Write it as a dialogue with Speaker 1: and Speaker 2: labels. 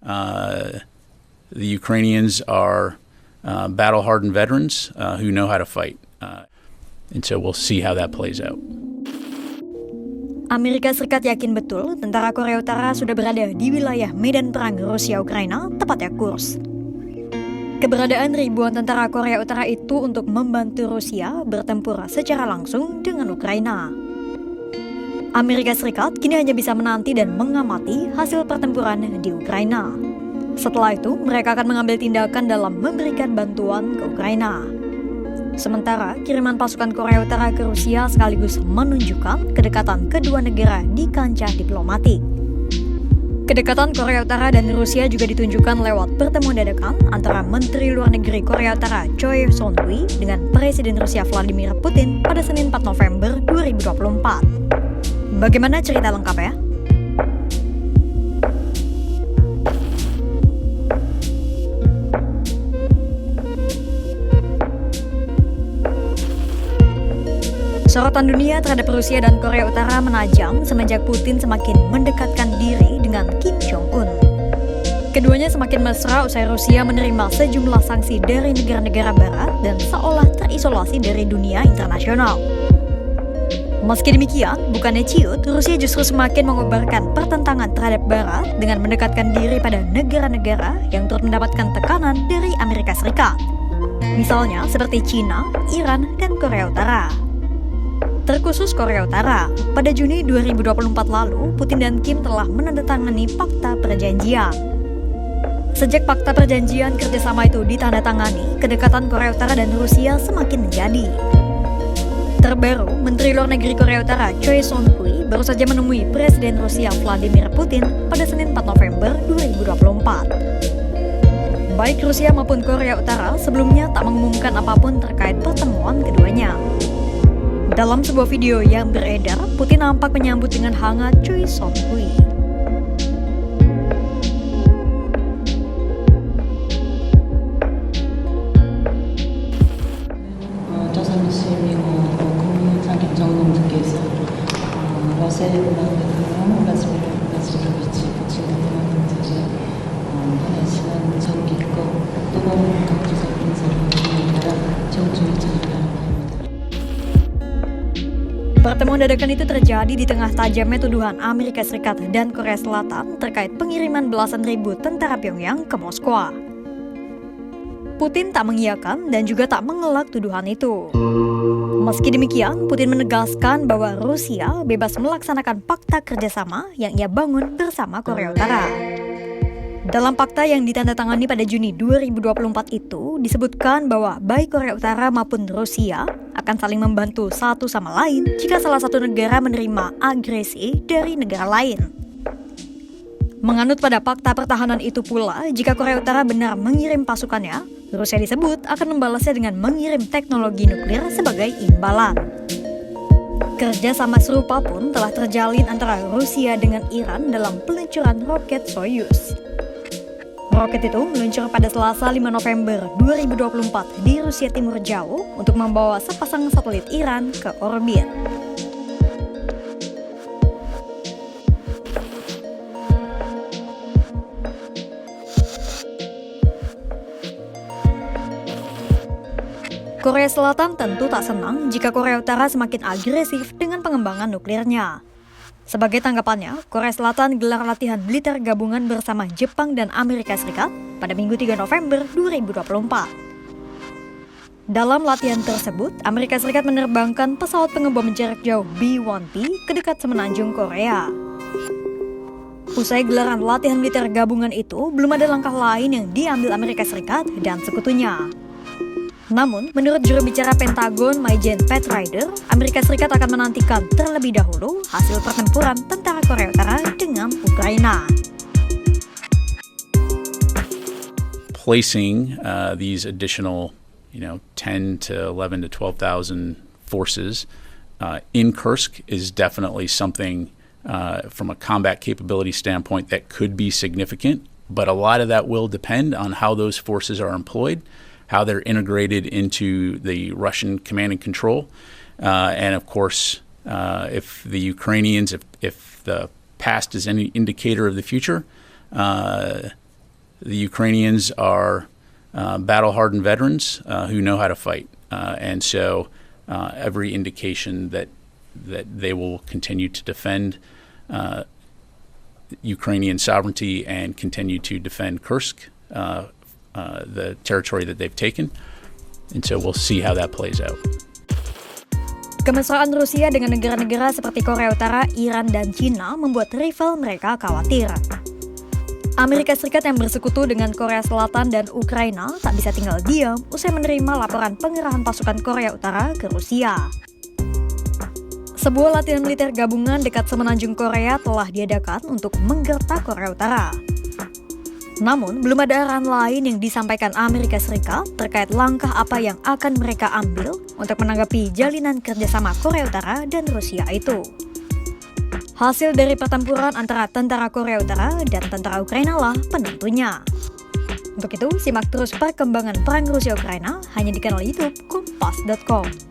Speaker 1: The Ukrainians are battle-hardened veterans who know how to fight. And so we'll see how that plays out.
Speaker 2: Amerika Serikat yakin betul tentara Korea Utara sudah berada di wilayah Medan Perang Rusia-Ukraina, tepatnya Kursk. Keberadaan ribuan tentara Korea Utara itu untuk membantu Rusia bertempur secara langsung dengan Ukraina. Amerika Serikat kini hanya bisa menanti dan mengamati hasil pertempuran di Ukraina. Setelah itu, mereka akan mengambil tindakan dalam memberikan bantuan ke Ukraina. Sementara, kiriman pasukan Korea Utara ke Rusia sekaligus menunjukkan kedekatan kedua negara di kancah diplomatik. Kedekatan Korea Utara dan Rusia juga ditunjukkan lewat pertemuan dadakan antara Menteri Luar Negeri Korea Utara Choi Son-hui dengan Presiden Rusia Vladimir Putin pada Senin 4 November 2024. Bagaimana cerita lengkapnya? Sorotan dunia terhadap Rusia dan Korea Utara menajam semenjak Putin semakin mendekatkan diri dengan Kim Jong-un. Keduanya semakin mesra usai Rusia menerima sejumlah sanksi dari negara-negara barat dan seolah terisolasi dari dunia internasional. Meski demikian, bukannya ciut, Rusia justru semakin mengobarkan pertentangan terhadap barat dengan mendekatkan diri pada negara-negara yang turut mendapatkan tekanan dari Amerika Serikat. Misalnya seperti China, Iran, dan Korea Utara. Terkhusus Korea Utara, pada Juni 2024 lalu, Putin dan Kim telah menandatangani Fakta Perjanjian. Sejak Fakta Perjanjian kerjasama itu ditandatangani, kedekatan Korea Utara dan Rusia semakin menjadi. Terbaru, Menteri Luar Negeri Korea Utara Choi Son-hui baru saja menemui Presiden Rusia Vladimir Putin pada Senin 4 November 2024. Baik Rusia maupun Korea Utara sebelumnya tak mengumumkan apapun terkait pertemuan keduanya. Dalam sebuah video yang beredar, Putin nampak menyambut dengan hangat Choi Son-hui. Pertemuan dadakan itu terjadi di tengah tajamnya tuduhan Amerika Serikat dan Korea Selatan terkait pengiriman belasan ribu tentara Pyongyang ke Moskwa. Putin tak mengiyakan dan juga tak mengelak tuduhan itu. Meski demikian, Putin menegaskan bahwa Rusia bebas melaksanakan fakta kerjasama yang ia bangun bersama Korea Utara. Dalam fakta yang ditandatangani pada Juni 2024 itu, disebutkan bahwa baik Korea Utara maupun Rusia akan saling membantu satu sama lain jika salah satu negara menerima agresi dari negara lain. Menganut pada fakta pertahanan itu pula, jika Korea Utara benar mengirim pasukannya, Rusia disebut akan membalasnya dengan mengirim teknologi nuklir sebagai imbalan. Kerja sama serupa pun telah terjalin antara Rusia dengan Iran dalam peluncuran roket Soyuz. Roket itu meluncur pada Selasa 5 November 2024 di Rusia Timur Jauh untuk membawa sepasang satelit Iran ke orbit. Korea Selatan tentu tak senang jika Korea Utara semakin agresif dengan pengembangan nuklirnya. Sebagai tanggapannya, Korea Selatan gelar latihan militer gabungan bersama Jepang dan Amerika Serikat pada Minggu 3 November 2024. Dalam latihan tersebut, Amerika Serikat menerbangkan pesawat pengebom jarak jauh B-1B ke dekat semenanjung Korea. Usai gelaran latihan militer gabungan itu, belum ada langkah lain yang diambil Amerika Serikat dan sekutunya. Namun, menurut juru bicara Pentagon, Majen Pat Ryder, Amerika Serikat akan menantikan terlebih dahulu hasil pertempuran tentara Korea Utara dengan Ukraina.
Speaker 1: Placing these additional, 10 to 11 to 12,000 forces in Kursk is definitely something from a combat capability standpoint that could be significant, but a lot of that will depend on how those forces are employed, how they're integrated into the Russian command and control. And of course, if the Ukrainians, if the past is any indicator of the future, The Ukrainians are battle-hardened veterans who know how to fight, and so every indication that they will continue to defend Ukrainian sovereignty and continue to defend Kursk, the territory that they've taken. And so we'll see how that plays out.
Speaker 2: Kemesraan Rusia dengan negara-negara seperti Korea Utara, Iran, dan Cina membuat rival mereka khawatir. Amerika Serikat yang bersekutu dengan Korea Selatan dan Ukraina tak bisa tinggal diam usai menerima laporan pengerahan pasukan Korea Utara ke Rusia. Sebuah latihan militer gabungan dekat semenanjung Korea telah diadakan untuk menggertak Korea Utara. Namun, belum ada arahan lain yang disampaikan Amerika Serikat terkait langkah apa yang akan mereka ambil untuk menanggapi jalinan kerjasama Korea Utara dan Rusia itu. Hasil dari pertempuran antara tentara Korea Utara dan tentara Ukraina lah penentunya. Untuk itu, simak terus perkembangan perang Rusia-Ukraina hanya di kanal YouTube Kompas.com.